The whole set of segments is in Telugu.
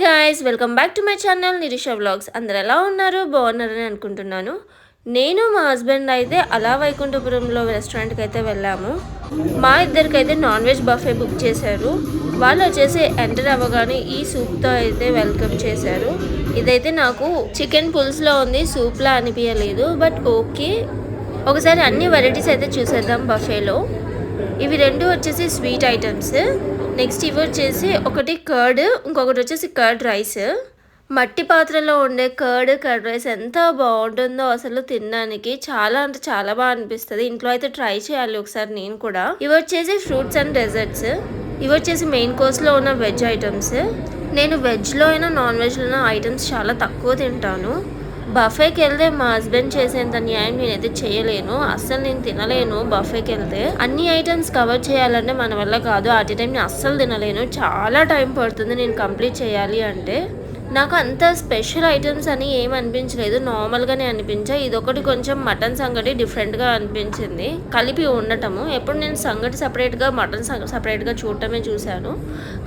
Guys, welcome back to my channel Nirisha vlogs. అందరు ఎలా ఉన్నారు? బాగున్నారని అనుకుంటున్నాను. నేను మా హస్బెండ్ అయితే అలా వైకుంఠపురంలో రెస్టారెంట్కి అయితే వెళ్ళాము. మా ఇద్దరికైతే నాన్ వెజ్ బఫే బుక్ చేశారు. వాళ్ళు వచ్చేసి ఎంటర్ అవ్వగానే ఈ సూప్తో అయితే వెల్కమ్ చేశారు. ఇదైతే నాకు చికెన్ పుల్స్లో ఉంది, సూప్లా అనిపించలేదు. బట్ ఓకే, ఒకసారి అన్ని వెరైటీస్ అయితే చూసేద్దాం బఫేలో. ఇవి రెండు వచ్చేసి స్వీట్ ఐటమ్స్. నెక్స్ట్ ఇవి వచ్చేసి ఒకటి కర్డ్, ఇంకొకటి వచ్చేసి కర్డ్ రైస్. మట్టి పాత్రలో ఉండే కర్డ్ రైస్ ఎంత బాగుంటుందో అసలు తినడానికి చాలా అంటే చాలా బాగా అనిపిస్తుంది. ఇంట్లో అయితే ట్రై చేయాలి ఒకసారి నేను కూడా. ఇవి వచ్చేసి ఫ్రూట్స్ అండ్ డెజర్ట్స్. ఇవి వచ్చేసి మెయిన్ కోర్స్లో ఉన్న వెజ్ ఐటమ్స్. నేను వెజ్లో అయినా నాన్ వెజ్లో అయినా ఐటమ్స్ చాలా తక్కువ తింటాను. బఫేకి వెళ్తే మా హస్బెండ్ చేసేంత న్యాయం నేనైతే చేయలేను. అస్సలు నేను తినలేను. బఫేకి వెళ్తే అన్ని ఐటమ్స్ కవర్ చేయాలంటే మన వల్ల కాదు. అట్ ఏ టైం నేను అస్సలు తినలేను. చాలా టైం పడుతుంది నేను కంప్లీట్ చేయాలి అంటే. నాకు అంత స్పెషల్ ఐటమ్స్ అని ఏం అనిపించలేదు, నార్మల్గానే అనిపించాయి. ఇదొకటి కొంచెం మటన్ సంగటి డిఫరెంట్గా అనిపించింది, కలిపి ఉండటము. ఎప్పుడు నేను సంగటి సపరేట్గా, మటన్ సపరేట్గా చూడటమే చూశాను,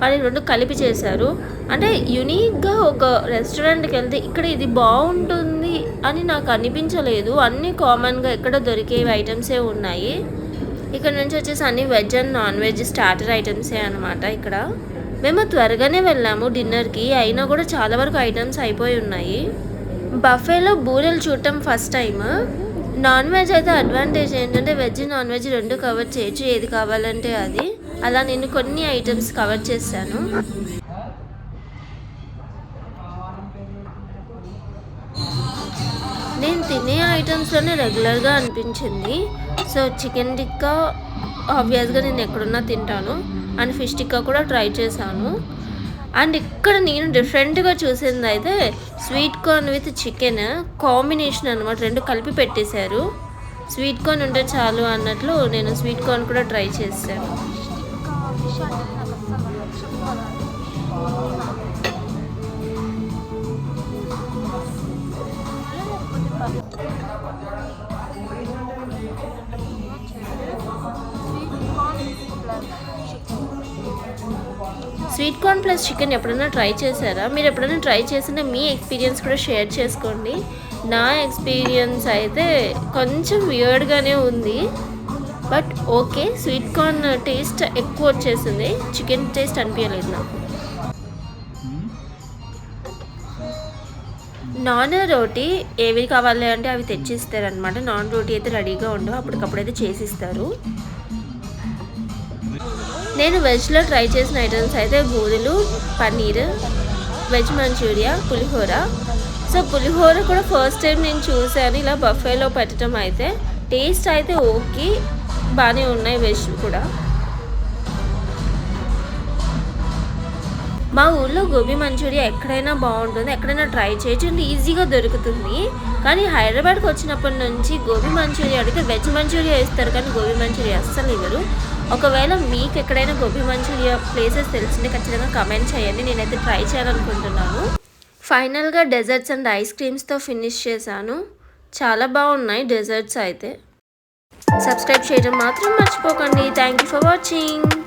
కానీ రెండు కలిపి చేశారు. అంటే యూనిక్గా ఒక రెస్టారెంట్కి వెళ్తే ఇక్కడ ఇది బాగుంటుంది అని నాకు అనిపించలేదు. అన్నీ కామన్గా ఎక్కడ దొరికే ఐటమ్సే ఉన్నాయి. ఇక్కడ నుంచి వచ్చేసి అన్ని veg and non veg starter ఐటమ్సే అనమాట. ఇక్కడ మేము త్వరగానే వెళ్ళాము డిన్నర్కి, అయినా కూడా చాలా వరకు ఐటమ్స్ అయిపోయి ఉన్నాయి. బఫేలో బూరెలు చూడటం ఫస్ట్ టైం. నాన్ వెజ్ అయితే అడ్వాంటేజ్ ఏంటంటే వెజ్ నాన్ వెజ్ రెండు కవర్ చేయొచ్చు, ఏది కావాలంటే అది. అలా నేను కొన్ని ఐటమ్స్ కవర్ చేశాను. నేను తినే ఐటమ్స్లోనే రెగ్యులర్గా అనిపించింది. సో చికెన్ టిక్కా ఆబ్వియస్గా నేను ఎక్కడున్నా తింటాను, అండ్ ఫిష్ టిక్కా కూడా ట్రై చేశాను. అండ్ ఇక్కడ నేను డిఫరెంట్గా చూసింది అయితే sweet corn with chicken combination అనమాట. రెండు కలిపి పెట్టేశారు. స్వీట్ కార్న్ ఉంటే చాలు అన్నట్లు నేను స్వీట్ కార్న్ కూడా ట్రై చేశాను. స్వీట్ కార్న్ ప్లస్ చికెన్ ఎప్పుడైనా ట్రై చేశారా? మీరు ఎప్పుడైనా ట్రై చేసిన మీ ఎక్స్పీరియన్స్ కూడా షేర్ చేసుకోండి. నా ఎక్స్పీరియన్స్ అయితే కొంచెం వియర్డ్గానే ఉంది, but okay. Sweet corn taste ఎక్కువ వచ్చేసింది, చికెన్ టేస్ట్ అనిపించలేదు నాకు. నాన్ రోటీ ఏవి కావాలి అంటే అవి తెచ్చిస్తారనమాట. నాన్ రోటీ అయితే రెడీగా ఉండవు, అప్పటికప్పుడైతే చేసిస్తారు. నేను వెజ్లో ట్రై చేసిన ఐటమ్స్ అయితే బూరెలు, పన్నీర్, వెజ్ మంచూరియా, పులిహోర. సో పులిహోర కూడా ఫస్ట్ టైం నేను చూశాను ఇలా బఫేలో పెట్టడం. అయితే టేస్ట్ అయితే ఓకే, బాగానే ఉన్నాయి వెజ్ కూడా. మా ఊళ్ళో గోబీ మంచూరియా ఎక్కడైనా బాగుంటుంది, ఎక్కడైనా ట్రై చేయొచ్చు అండ్ ఈజీగా దొరుకుతుంది. కానీ హైదరాబాద్కి వచ్చినప్పటి నుంచి గోబీ మంచూరియా అడిగితే వెజ్ మంచూరియా ఇస్తారు, కానీ గోబీ మంచూరియా అస్సలు ఇవ్వరు. ఒకవేళ మీకు ఎక్కడైనా గోబీ మంచూరియా ప్లేసెస్ తెలిసిందే ఖచ్చితంగా కమెంట్ చేయండి, నేనైతే ట్రై చేయాలనుకుంటున్నాను. ఫైనల్గా డెజర్ట్స్ అండ్ ఐస్ క్రీమ్స్తో ఫినిష్ చేశాను. చాలా బాగున్నాయి డెజర్ట్స్ అయితే. సబ్స్క్రైబ్ చేయడం మాత్రం మర్చిపోకండి. Thank you for watching.